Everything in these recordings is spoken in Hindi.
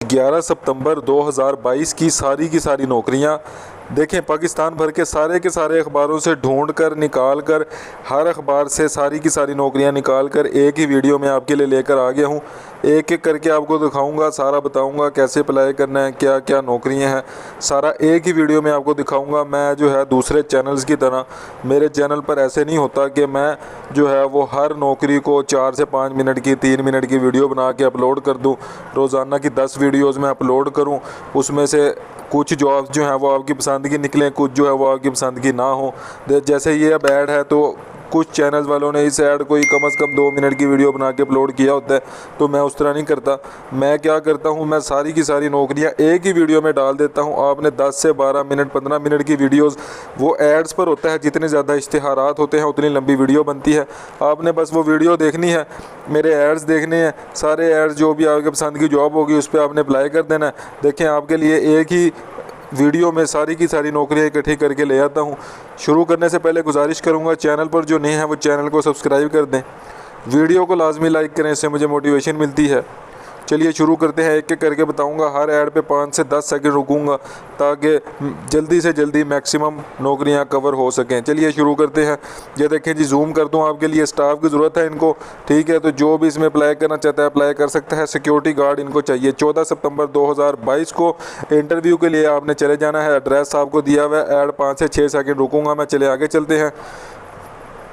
11 सितंबर 2022 की सारी नौकरियां देखें। पाकिस्तान भर के सारे अखबारों से ढूंढ कर निकाल कर, हर अखबार से सारी की सारी नौकरियां निकाल कर एक ही वीडियो में आपके लिए लेकर आ गया हूं। एक एक करके आपको दिखाऊंगा, सारा बताऊंगा कैसे अप्लाई करना है, क्या क्या नौकरियां हैं, सारा एक ही वीडियो में आपको दिखाऊंगा। मैं जो है दूसरे चैनल्स की तरह, मेरे चैनल पर ऐसे नहीं होता कि मैं जो है वो हर नौकरी को 4 से 5 मिनट की, 3 मिनट की वीडियो बना के अपलोड कर दूं। रोज़ाना की 10 वीडियोज़ में अपलोड करूं, उसमें से कुछ जॉब्स जो हैं वो आपकी पसंद की निकलें, कुछ जो है वो आपकी पसंद की ना हो। जैसे ये अब ऐड है तो कुछ चैनल्स वालों ने इस ऐड को ही कम से कम 2 मिनट की वीडियो बना के अपलोड किया होता है, तो मैं उस तरह नहीं करता। मैं क्या करता हूँ, मैं सारी की सारी नौकरियाँ एक ही वीडियो में डाल देता हूँ। आपने 10 से 12 मिनट, 15 मिनट की वीडियोस वो एड्स पर होता है, जितने ज़्यादा इश्तिहारात होते हैं उतनी लंबी वीडियो बनती है। आपने बस वो वीडियो देखनी है, मेरे एड्स देखने हैं, सारे एड्स जो भी आपके पसंद की जॉब होगी उस पर आपने अप्लाई कर देना है। देखें, आपके लिए एक ही वीडियो में सारी की सारी नौकरियां इकट्ठी करके ले आता हूं। शुरू करने से पहले गुजारिश करूंगा, चैनल पर जो नए हैं वो चैनल को सब्सक्राइब कर दें, वीडियो को लाजमी लाइक करें, इससे मुझे मोटिवेशन मिलती है। चलिए शुरू करते हैं, एक एक करके बताऊंगा। हर ऐड पे 5 से 10 सेकंड रुकूंगा ताकि जल्दी से जल्दी मैक्सिमम नौकरियां कवर हो सकें। चलिए शुरू करते हैं। ये देखें जी, जूम कर दूं, आपके लिए स्टाफ की ज़रूरत है इनको, ठीक है। तो जो भी इसमें अप्लाई करना चाहता है अप्लाई कर सकता है। सिक्योरिटी गार्ड इनको चाहिए। 14 सितंबर 2022 को इंटरव्यू के लिए आपने चले जाना है। एड्रेस आपको दिया हुआ है। ऐड 5 से 6 सेकंड रुकूंगा मैं, चले आगे चलते हैं।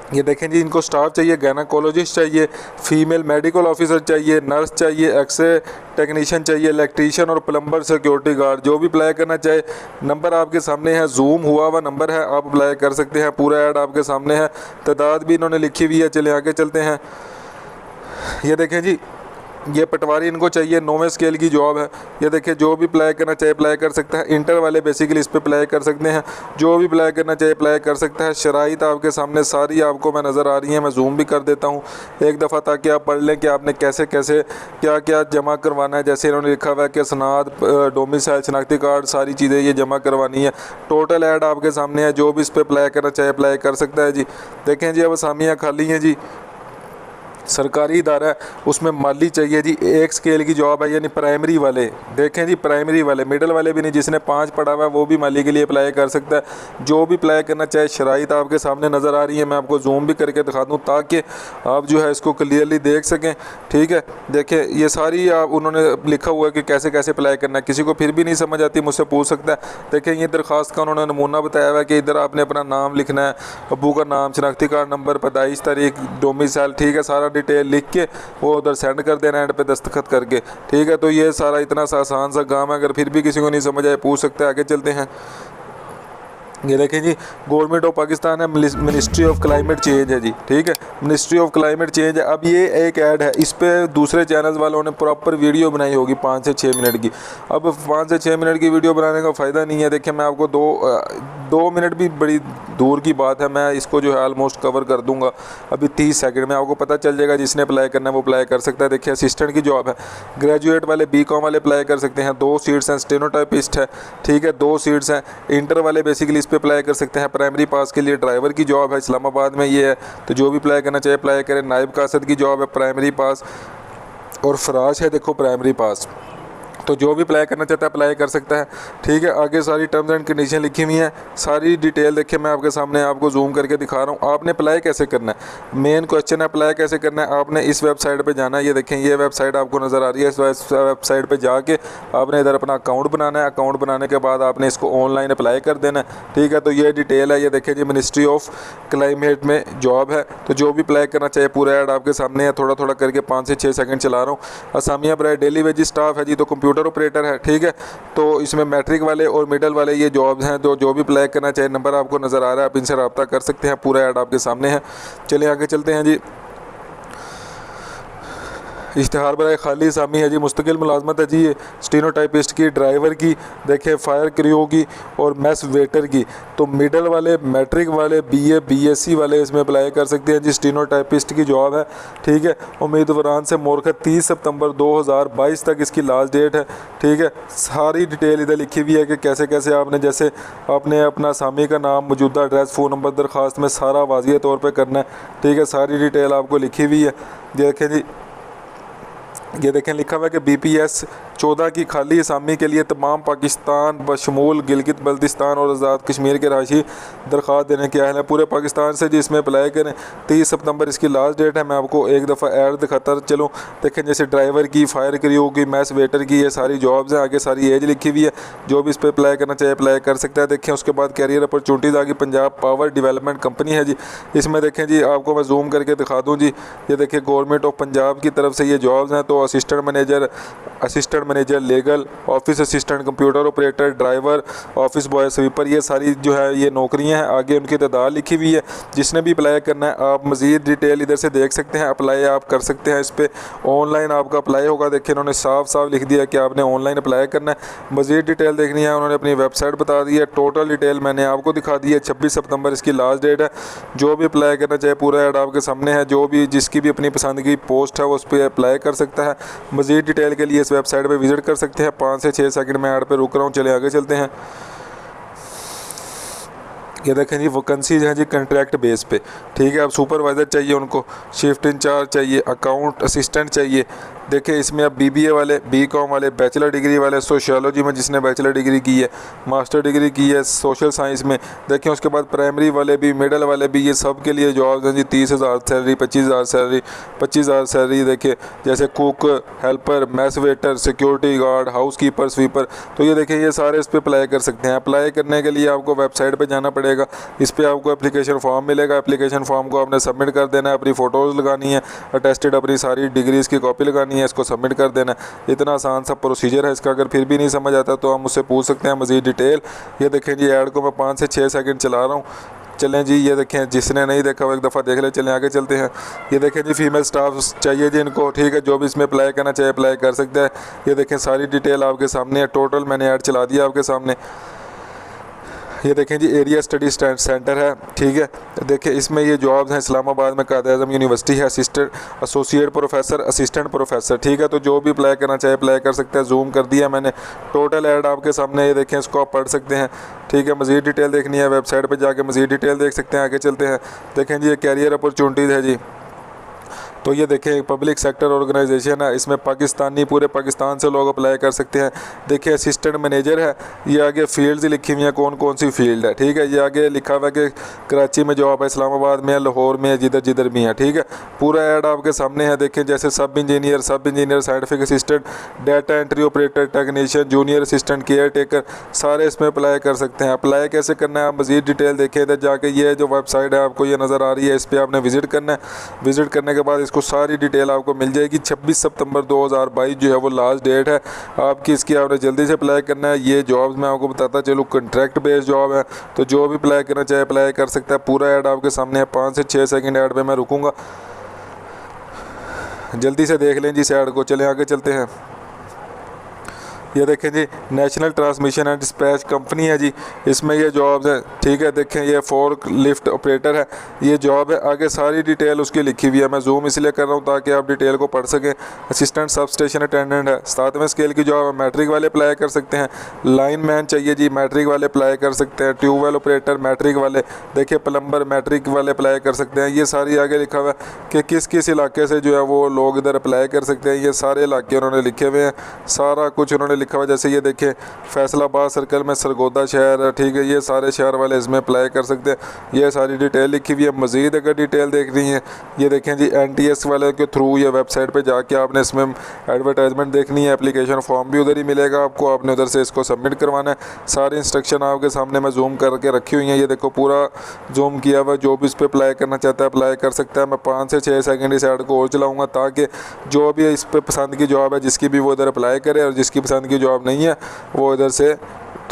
ये देखें जी, इनको स्टाफ चाहिए, गायनेकोलॉजिस्ट चाहिए, फीमेल मेडिकल ऑफिसर चाहिए, नर्स चाहिए, एक्सरे टेक्नीशियन चाहिए, इलेक्ट्रीशियन और प्लम्बर, सिक्योरिटी गार्ड। जो भी अप्लाई करना चाहे, नंबर आपके सामने है, जूम हुआ हुआ नंबर है, आप अप्लाई कर सकते हैं। पूरा ऐड आपके सामने है, तादाद भी इन्होंने लिखी हुई है। चले आगे चलते हैं। ये देखें जी, ये पटवारी इनको चाहिए, 9वें स्केल की जॉब है। ये देखिए, जो भी अप्लाई करना चाहे अप्लाई कर सकता है। इंटर वाले बेसिकली इस पे अप्लाई कर सकते हैं, जो भी अप्लाई करना चाहे अप्लाई कर सकता है। शराइत आपके सामने सारी आपको मैं नज़र आ रही है, मैं जूम भी कर देता हूँ एक दफ़ा ताकि आप पढ़ लें कि आपने कैसे कैसे क्या क्या जमा करवाना है। जैसे इन्होंने लिखा हुआ है कि सनाद, डोमिसाइल, शनाख्ती कार्ड, सारी चीज़ें ये जमा करवानी है। टोटल ऐड आपके सामने है, जो भी इस पर अप्लाई करना चाहे अप्लाई कर सकता है जी। देखें जी, अब असामियाँ खाली हैं जी। सरकारी इदारा है, उसमें माली चाहिए जी। 1 स्केल की जॉब है, यानी प्राइमरी वाले। देखें जी, प्राइमरी वाले, मिडल वाले भी नहीं, जिसने 5 पढ़ा हुआ है वो भी माली के लिए अप्लाई कर सकता है। जो भी अप्लाई करना चाहे, शराइत आपके सामने नज़र आ रही है। मैं आपको जूम भी करके दिखा दूँ ताकि आप जो है इसको क्लियरली देख सकें, ठीक है। देखें, ये सारी आप उन्होंने लिखा हुआ है कि कैसे कैसे अप्लाई करना है। किसी को फिर भी नहीं समझ आती, मुझसे पूछ सकता है। देखें, ये दरख्वास्त का उन्होंने नमूना बताया हुआ है कि इधर आपने अपना नाम लिखना है, अबू का नाम, शनाख्ती कार्ड नंबर, पैदाइश तारीख, डोमिसाइल, ठीक है। सारा डिटेल लिख के वो उधर सेंड कर देना, एंड पे दस्तखत करके, ठीक है। तो ये सारा इतना सा आसान सा काम है। अगर फिर भी किसी को नहीं समझ आए पूछ सकते हैं। आगे चलते हैं। ये देखें जी, गवर्नमेंट ऑफ पाकिस्तान है, मिनिस्ट्री ऑफ क्लाइमेट चेंज है जी, ठीक है। मिनिस्ट्री ऑफ क्लाइमेट चेंज है। अब ये एक ऐड है, इस पर दूसरे चैनल्स वालों ने प्रॉपर वीडियो बनाई होगी 5 से 6 मिनट की। अब 5 से 6 मिनट की वीडियो बनाने का फ़ायदा नहीं है। देखिए, मैं आपको 2 मिनट भी बड़ी दूर की बात है, मैं इसको जो है ऑलमोस्ट कवर कर दूंगा अभी 30 सेकंड में। आपको पता चल जाएगा, जिसने अप्लाई करना है वो अप्लाई कर सकता है। देखिए, असिस्टेंट की जॉब है, ग्रेजुएट वाले, बीकॉम वाले अप्लाई कर सकते हैं। 2 सीट्स हैं। स्टेनोटाइपिस्ट है, ठीक है, 2 सीट्स हैं। इंटर वाले बेसिकली इस पे अप्लाई कर सकते हैं। प्राइमरी पास के लिए ड्राइवर की जॉब है, इस्लामाबाद में ये है, तो जो भी अप्लाई करना चाहिए अप्लाई करें। नायब कासद की जॉब है, प्राइमरी पास, और फराज है, देखो प्राइमरी पास। तो जो भी अप्लाई करना चाहता है अप्लाई कर सकता है, ठीक है। आगे सारी टर्म्स एंड कंडीशन लिखी हुई हैं, सारी डिटेल देखिए मैं आपके सामने आपको जूम करके दिखा रहा हूँ। आपने अप्लाई कैसे करना है, मेन क्वेश्चन है अप्लाई कैसे करना है। आपने इस वेबसाइट पे जाना है, ये देखें ये वेबसाइट आपको नज़र आ रही है। इस वेबसाइट पे जाके आपने इधर अपना अकाउंट बनाना है। अकाउंट बनाने के बाद आपने इसको ऑनलाइन अप्लाई कर देना है, ठीक है। तो ये डिटेल है, ये देखें जी, मिनिस्ट्री ऑफ क्लाइमेट में जॉब है। तो जो भी अप्लाई करना चाहिए पूरा ऐड आपके सामने है। थोड़ा थोड़ा करके 5 से 6 सेकंड चला रहा हूँ। असामिया बराए डेली वेज स्टाफ है जी, तो कंप्यूटर ऑपरेटर है, ठीक है। तो इसमें मैट्रिक वाले और मिडल वाले ये जॉब्स हैं। तो जो भी अप्लाई करना चाहिए, नंबर आपको नज़र आ रहा है, आप इनसे रब्ता कर सकते हैं। पूरा ऐड आपके सामने है। चलिए आगे चलते हैं जी। इश्तिहार बराए खाली असामी है जी, मुस्तकिल मुलाजमत है जी। ये स्टेनोटाइपिस्ट की, ड्राइवर की, देखें फायर क्रू की और मैस वेटर की। तो मिडल वाले, मैट्रिक वाले, बीए बीएससी वाले इसमें अप्लाई कर सकते हैं जी। स्टेनोटाइपिस्ट की जॉब है, ठीक है। उम्मीदवारान से मोरखत 30 सितंबर 2022 तक इसकी लास्ट डेट है, ठीक है। सारी डिटेल इधर लिखी हुई है कि कैसे कैसे आपने, जैसे आपने अपना असामी का नाम, मौजूदा एड्रेस, फ़ोन नंबर दरख्वास्त में सारा वाज़िह तौर पर करना है, ठीक है। सारी डिटेल आपको लिखी हुई है। देखें जी, ये देखें लिखा हुआ है कि बीपीएस 14 की खाली असामी के लिए तमाम पाकिस्तान बशमूल गिलगित बल्तिस्तान और आज़ाद कश्मीर के रहायशी दरख्वास्त देने के अहल हैं पूरे पाकिस्तान से, जिसमें अप्लाई करें। 30 सितंबर इसकी लास्ट डेट है। मैं आपको एक दफ़ा ऐड दिखाता चलूँ। देखें जैसे ड्राइवर की, फायर क्रू की, मैस वेटर की, ये सारी जॉब्स हैं। आगे सारी एज लिखी हुई है, जो भी इस पर अप्लाई करना चाहे अप्लाई कर सकता है। देखें उसके बाद कैरियर अपॉर्चुनिटीज़ आगे पंजाब पावर डेवलपमेंट कंपनी है जी। इसमें देखें जी, आपको मैं जूम करके दिखा दूँ जी। ये देखिए गवर्नमेंट ऑफ पंजाब की तरफ से ये जॉब्स हैं। तो assistant manager legal, office assistant, computer operator, driver, office boy, sweeper, ये सारी जो है ये नौकरियां हैं। आगे उनकी तादाद लिखी हुई है। जिसने भी अप्लाई करना है आप मज़ीद डिटेल इधर से देख सकते हैं, अप्लाई आप कर सकते हैं। इस पर ऑनलाइन आपका अप्लाई होगा। देखिए इन्होंने साफ साफ लिख दिया कि आपने ऑनलाइन अप्लाई करना है। मज़ीद डिटेल देखनी है, उन्होंने अपनी वेबसाइट बता दी है। टोटल डिटेल मैंने आपको दिखा दी है। 26 सितंबर इसकी लास्ट डेट है। जो भी अप्लाई करना चाहे पूरा ऐड आपके सामने है। जो भी जिसकी भी अपनी पसंद की पोस्ट है वो उस पर अप्लाई कर सकता है। मज़ीद डिटेल के लिए इस वेबसाइट पर विज़िट कर सकते हैं। 5 से 6 सेकंड में ऐड पे रुक रहा हूँ, चले आगे चलते हैं। ये देखें जी वैकेंसीज हैं जी कॉन्ट्रैक्ट बेस पे, ठीक है। अब सुपरवाइज़र चाहिए उनको, शिफ्ट इंचार्ज चाहिए, अकाउंट असिस्टेंट चाहिए। देखिए इसमें अब BBA वाले, BCom वाले, बैचलर डिग्री वाले, सोशियोलॉजी में जिसने बैचलर डिग्री की है, मास्टर डिग्री की है सोशल साइंस में। देखें उसके बाद प्राइमरी वाले भी, मिडल वाले भी, ये सब के लिए जॉब्स हैं जी। 30,000 सैलरी, 25,000 सैलरी, 25,000 सैलरी। देखिए जैसे cook, helper, mess waiter, security guard, housekeeper, sweeper. तो ये देखिए ये सारे इस पर अप्लाई कर सकते हैं। अप्लाई करने के लिए आपको वेबसाइट पर जाना पड़ेगा। इस पर आपको एप्लीकेशन फॉर्म मिलेगा। एप्लीकेशन फॉर्म को आपने सबमिट कर देना है। अपनी फ़ोटोज़ लगानी है, अटेस्टेड अपनी सारी डिग्रीज़ की कॉपी लगानी है, इसको सबमिट कर देना है। इतना आसान सा प्रोसीजर है इसका। अगर फिर भी नहीं समझ आता तो आप मुझसे पूछ सकते हैं मज़ीद डिटेल। ये देखें जी ऐड को मैं 5 से 6 सेकंड चला रहा हूँ। चलें जी, ये देखें जिसने नहीं देखा वो एक दफ़ा देख ले। चलें आगे चलते हैं। ये देखें जी फीमेल स्टाफ चाहिए जी इनको, ठीक है। जो भी इसमें अप्लाई करना चाहिए अप्लाई कर सकता है। ये देखें सारी डिटेल आपके सामने है। टोटल मैंने ऐड चला दिया आपके सामने। ये देखें जी एरिया स्टडी सेंटर है, ठीक है। देखिए इसमें ये जॉब्स हैं। इस्लामाबाद में कायद-ए-आज़म यूनिवर्सिटी है, assistant associate professor, assistant professor, ठीक है। तो जो भी अप्लाई करना चाहे अप्लाई कर सकते हैं। जूम कर दिया मैंने, टोटल ऐड आपके सामने। ये देखें इसको आप पढ़ सकते हैं, ठीक है। मज़ीद डिटेल देखनी है वेबसाइट पर जाके मज़ीद डिटेल देख सकते हैं। आगे चलते हैं। देखें जी ये कैरियर अपॉर्चुनिटीज़ है जी। तो ये देखें पब्लिक सेक्टर ऑर्गेनाइजेशन है। इसमें पाकिस्तानी, पूरे पाकिस्तान से लोग अप्लाई कर सकते हैं। देखिए असिस्टेंट मैनेजर है। ये आगे फील्ड्स लिखी हुई हैं, कौन कौन सी फील्ड है, ठीक है। ये आगे लिखा हुआ है कि कराची में जॉब है, इस्लामाबाद में, लाहौर में, जिधर जिधर भी है, ठीक है। पूरा ऐड आपके सामने है। देखें जैसे सब engineer, scientific assistant, data entry operator, technician, junior assistant, care taker, सारे इसमें अप्लाई कर सकते हैं। अप्लाई कैसे करना है आप मज़ीद डिटेल देखें इधर जाके। ये जो वेबसाइट है आपको ये नज़र आ रही है, इस पर आपने विज़िट करना है। विज़िट करने के बाद इसको सारी डिटेल आपको मिल जाएगी। 26 सितंबर 2022 जो है वो लास्ट डेट है आपकी इसकी। आपने जल्दी से अप्लाई करना है। ये जॉब्स मैं आपको बताता चलूँ कॉन्ट्रैक्ट बेस्ड जॉब है। तो जो भी अप्लाई करना चाहे अप्लाई कर सकता है। पूरा ऐड आपके सामने है। 5 से 6 सेकंड ऐड पे मैं रुकूंगा, जल्दी से देख लें जी इस ऐड को। चलें आगे चलते हैं। ये देखें जी national transmission and dispatch company है जी। इसमें ये जॉब्स हैं, ठीक है। देखें ये फोर्क लिफ्ट ऑपरेटर है, ये जॉब है। आगे सारी डिटेल उसकी लिखी हुई है। मैं जूम इसलिए कर रहा हूँ ताकि आप डिटेल को पढ़ सकें। असिस्टेंट सब स्टेशन अटेंडेंट है, 7वें स्केल की जॉब है। मैट्रिक वाले अप्लाई कर सकते हैं। लाइन मैन चाहिए जी, मैट्रिक वाले अप्लाई कर सकते हैं। ट्यूबवेल ऑपरेटर मैट्रिक वाले। देखिए प्लम्बर मैट्रिक वाले अप्लाई कर सकते हैं। ये सारी आगे लिखा हुआ है कि किस किस इलाके से जो है वो लोग इधर अप्लाई कर सकते हैं। ये सारे इलाके उन्होंने लिखे हुए हैं, सारा कुछ उन्होंने लिखा हुआ। जैसे ये देखें फैसलाबाद सर्कल में सरगोदा शहर है, ठीक है। ये सारे शहर वाले इसमें अप्लाई कर सकते हैं। ये सारी डिटेल लिखी हुई है। मज़ीद अगर डिटेल देख रही है ये देखें जी NTS वाले के थ्रू या वेबसाइट पे जाके आपने इसमें एडवर्टाइजमेंट देखनी है। एप्लीकेशन फॉर्म भी उधर ही मिलेगा आपको, आपने उधर से इसको सबमिट करवाना है। सारी इंस्ट्रक्शन आपके सामने मैं जूम करके रखी हुई हैं। ये देखो पूरा जूम किया हुआ। जो भी इस पर अप्लाई करना चाहता है अप्लाई कर सकता है। मैं 5 से 6 सेकंड इस ऐड को और चलाऊँगा ताकि जो भी इस पर पसंद की जॉब है जिसकी भी वो इधर अप्लाई करे, और जिसकी पसंद की जॉब नहीं है वो इधर से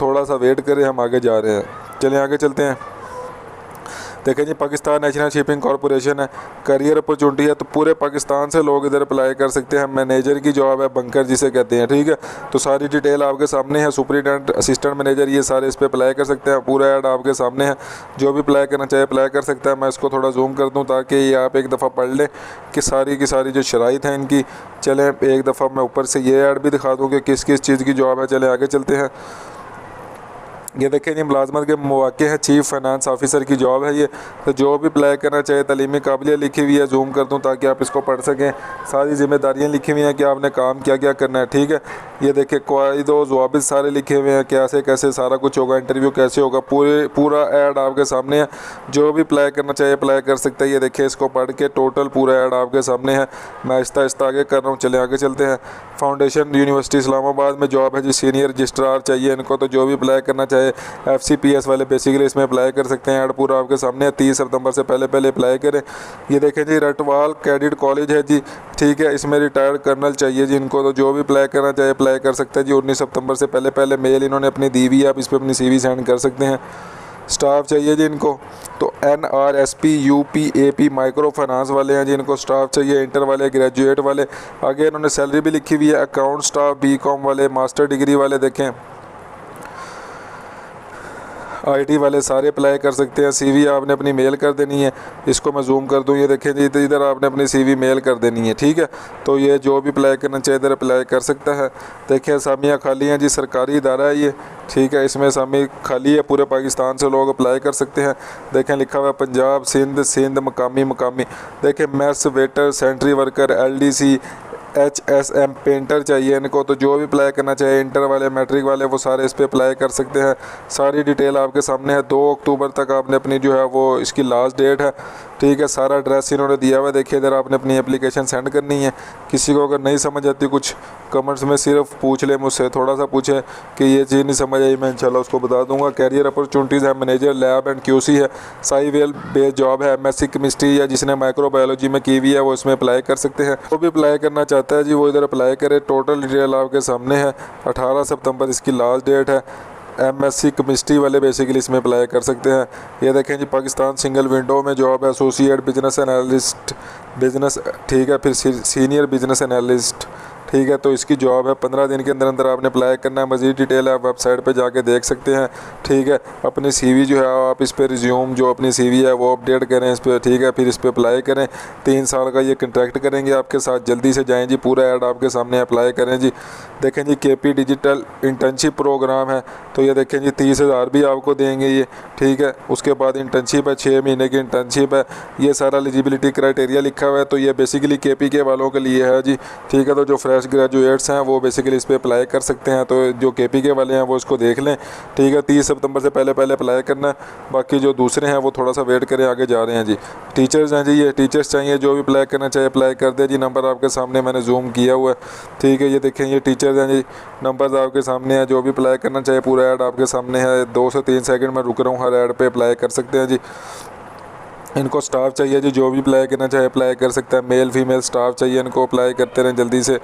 थोड़ा सा वेट करें। हम आगे जा रहे हैं, चलें आगे चलते हैं। देखें जी पाकिस्तान नेशनल शिपिंग कॉरपोरेशन है, करियर अपॉर्चुनिटी है। तो पूरे पाकिस्तान से लोग इधर अप्लाई कर सकते हैं। मैनेजर की जॉब है, बंकर जिसे कहते हैं, ठीक है। तो सारी डिटेल आपके सामने है। सुपरिटेंडेंट, असिस्टेंट मैनेजर, ये सारे इस पर अप्लाई कर सकते हैं। पूरा ऐड आपके सामने है। जो भी अप्लाई करना चाहे अप्लाई कर सकता है। मैं इसको थोड़ा जूम कर दूँ ताकि ये आप एक दफ़ा पढ़ लें कि सारी की सारी जो शराइत हैं इनकी। चलें एक दफ़ा मैं ऊपर से ये ऐड भी दिखा दूँ कि किस किस चीज़ की जॉब है। चलें आगे चलते हैं। ये देखें जी मुलाजमत के मौके हैं, चीफ़ फाइनेंस ऑफिसर की जॉब है ये। तो जो भी अप्लाई करना चाहे तलीमी काबिलियत लिखी हुई है। जूम कर दूँ ताकि आप इसको पढ़ सकें। सारी जिम्मेदारियां लिखी हुई हैं कि आपने काम क्या क्या करना है, ठीक है। ये देखिए कवायद व ज़वाबित सारे लिखे हुए हैं, कैसे कैसे सारा कुछ होगा, इंटरव्यू कैसे होगा, पूरा ऐड आपके सामने है। जो भी अप्लाई करना चाहिए अप्लाई कर सकता है। ये देखिए इसको पढ़ के टोटल पूरा ऐड आपके सामने है। मैं आहिस्ता आगे कर रहा हूँ, चले आगे चलते हैं। फाउंडेशन यूनिवर्सिटी इस्लामाबाद में जॉब है जी, सीनियर रजिस्ट्रार चाहिए इनको, तो जो भी अप्लाई करना चाहे FCPS वाले बेसिकली इसमें अप्लाई कर सकते हैं। ऐड पूरा आपके सामने है, 30 सितंबर से पहले अप्लाई करें। ये देखें जी रटवाल कैडेट कॉलेज है जी, ठीक है, इसमें रिटायर्ड कर्नल चाहिए जी इनको, तो जो भी अप्लाई करना चाहे अप्लाई कर सकते हैं जी। 19 सितंबर से पहले मेल इन्होंने अपनी दी हुई है, आप इस पर अपनी CV सेंड कर सकते हैं। स्टाफ चाहिए जी इनको, तो NRSP UP AP micro finance वाले हैं जी, इनको स्टाफ चाहिए, इंटर वाले, ग्रेजुएट वाले। आगे इन्होंने सैलरी भी लिखी हुई है। अकाउंट स्टाफ, BCom वाले, मास्टर डिग्री वाले, देखें IT वाले सारे अप्लाई कर सकते हैं। CV आपने अपनी मेल कर देनी है। इसको मैं जूम कर दूँ, ये देखें जी, तो इधर आपने अपनी CV मेल कर देनी है, ठीक है। तो ये जो भी अप्लाई करना चाहिए इधर अप्लाई कर सकता है। देखिए असामियाँ खाली हैं जी, सरकारी इदारा है ये, ठीक है, इसमें असामी खाली है, पूरे पाकिस्तान से लोग अप्लाई कर सकते हैं। देखें लिखा हुआ है पंजाब, सिंध मकामी। देखें mess waiter, sentry worker, LDC HSM painter चाहिए इनको, तो जो भी अप्लाई करना चाहिए इंटर वाले, मैट्रिक वाले, वो सारे इस पर अप्लाई कर सकते हैं। सारी डिटेल आपके सामने है। 2 अक्टूबर तक आपने अपनी जो है वो इसकी लास्ट डेट है, ठीक है। सारा एड्रेस इन्होंने दिया हुआ है, देखिए इधर आपने अपनी एप्लीकेशन सेंड करनी है। किसी को अगर नहीं समझ आती कुछ कमेंट्स में सिर्फ पूछ ले मुझसे, थोड़ा सा पूछे कि ये चीज़ नहीं समझ आई, मैं इंशाल्लाह उसको बता दूंगा। कैरियर अपॉर्चुनिटीज़ है, मैनेजर लैब एंड QC है, साईवेल बेस जॉब है, MSc केमिस्ट्री या जिसने माइक्रोबायोलॉजी में की हुई है वो इसमें अप्लाई कर सकते हैं। वो भी अप्लाई करना चाहता है जी वो इधर अप्लाई करे। टोटल डिटेल आपके सामने है। 18 सितंबर इसकी लास्ट डेट है। MSc केमिस्ट्री वाले बेसिकली इसमें अप्लाई कर सकते हैं। ये देखें जी पाकिस्तान सिंगल विंडो में जॉब है, एसोसिएट बिजनेस एनालिस्ट बिजनेस, ठीक है, फिर सीनियर बिजनेस एनालिस्ट, ठीक है। तो इसकी जॉब है, 15 दिन के अंदर आपने अप्लाई करना है। मज़ीद डिटेल आप वेबसाइट पे जाके देख सकते हैं, ठीक है। अपनी CV जो है आप इस पर रिज्यूम जो अपनी CV है वो अपडेट करें इस पर, ठीक है, फिर इस पर अप्लाई करें। 3 साल का ये कंट्रैक्ट करेंगे आपके साथ, जल्दी से जाएँ जी, पूरा ऐड आपके सामने अप्लाई करें जी। देखें जी KP डिजिटल इंटर्नशिप प्रोग्राम है, तो ये देखें जी 30,000 भी आपको देंगे ये, ठीक है। उसके बाद इंटर्नशिप है, 6 महीने की इंटर्नशिप है। ये सारा एलिजिबिलिटी क्राइटेरिया लिखा हुआ है, तो ये बेसिकली KPK वालों के लिए है जी, ठीक है। तो जो फ्रेश ग्रेजुएट्स हैं वो बेसिकली इस पर अप्लाई कर सकते हैं, तो जो KPK वाले हैं वो इसको देख लें, ठीक है। 30 सितंबर से पहले अप्लाई करना है। बाकी जो दूसरे हैं वो थोड़ा सा वेट करें, आगे जा रहे हैं जी। टीचर्स हैं जी, ये टीचर्स चाहिए, जो भी अप्लाई करना चाहिए अप्लाई कर दे जी। नंबर आपके सामने मैंने जूम किया हुआ है, ठीक है। ये देखें ये टीचर्स हैं जी, नंबर्स आपके सामने हैं, जो भी अप्लाई करना चाहिए पूरा ऐड आपके सामने है। 2 से 3 सेकंड में रुक रहा हूँ, हर ऐड पे अप्लाई कर सकते हैं जी। इनको स्टाफ चाहिए जी, जो भी अप्लाई करना चाहे अप्लाई कर सकता है। मेल फीमेल स्टाफ चाहिए इनको, अप्लाई करते रहें जल्दी से।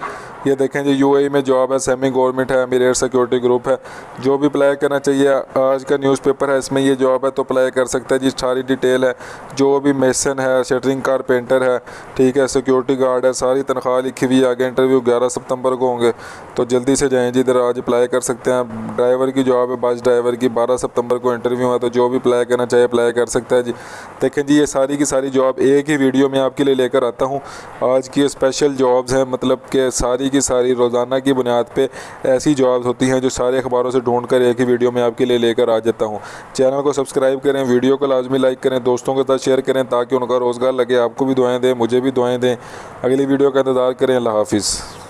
ये देखें जी UAE में जॉब है, सेमी गवर्नमेंट है, एमिरेट सिक्योरिटी ग्रुप है, जो भी अप्लाई करना चाहिए। आज का न्यूज़पेपर है, इसमें ये जॉब है तो अप्लाई कर सकता है जी। सारी डिटेल है, जो भी मेसन है, शटरिंग कारपेंटर है, ठीक है, सिक्योरिटी गार्ड है, सारी तनख्वाह लिखी हुई है। आगे इंटरव्यू 11 सितंबर को होंगे, तो जल्दी से जाएँ जी, इधर आज अप्लाई कर सकते हैं। ड्राइवर की जॉब है, बस ड्राइवर की, 12 सितंबर को इंटरव्यू है, तो जो भी अप्लाई करना चाहे अप्लाई कर सकता है जी। देखें जी ये सारी की सारी जॉब एक ही वीडियो में आपके लिए लेकर आता हूँ। आज की स्पेशल जॉब्स हैं, मतलब कि सारी की सारी रोज़ाना की बुनियाद पे ऐसी जॉब्स होती हैं जो सारे अखबारों से ढूंढ कर एक ही वीडियो में आपके लिए लेकर आ जाता हूँ। चैनल को सब्सक्राइब करें, वीडियो को लाजमी लाइक करें, दोस्तों के साथ शेयर करें ताकि उनका रोज़गार लगे। आपको भी दुआएँ दें, मुझे भी दुआएँ दें। अगली वीडियो का इंतज़ार करें। अल्लाह हाफिज़।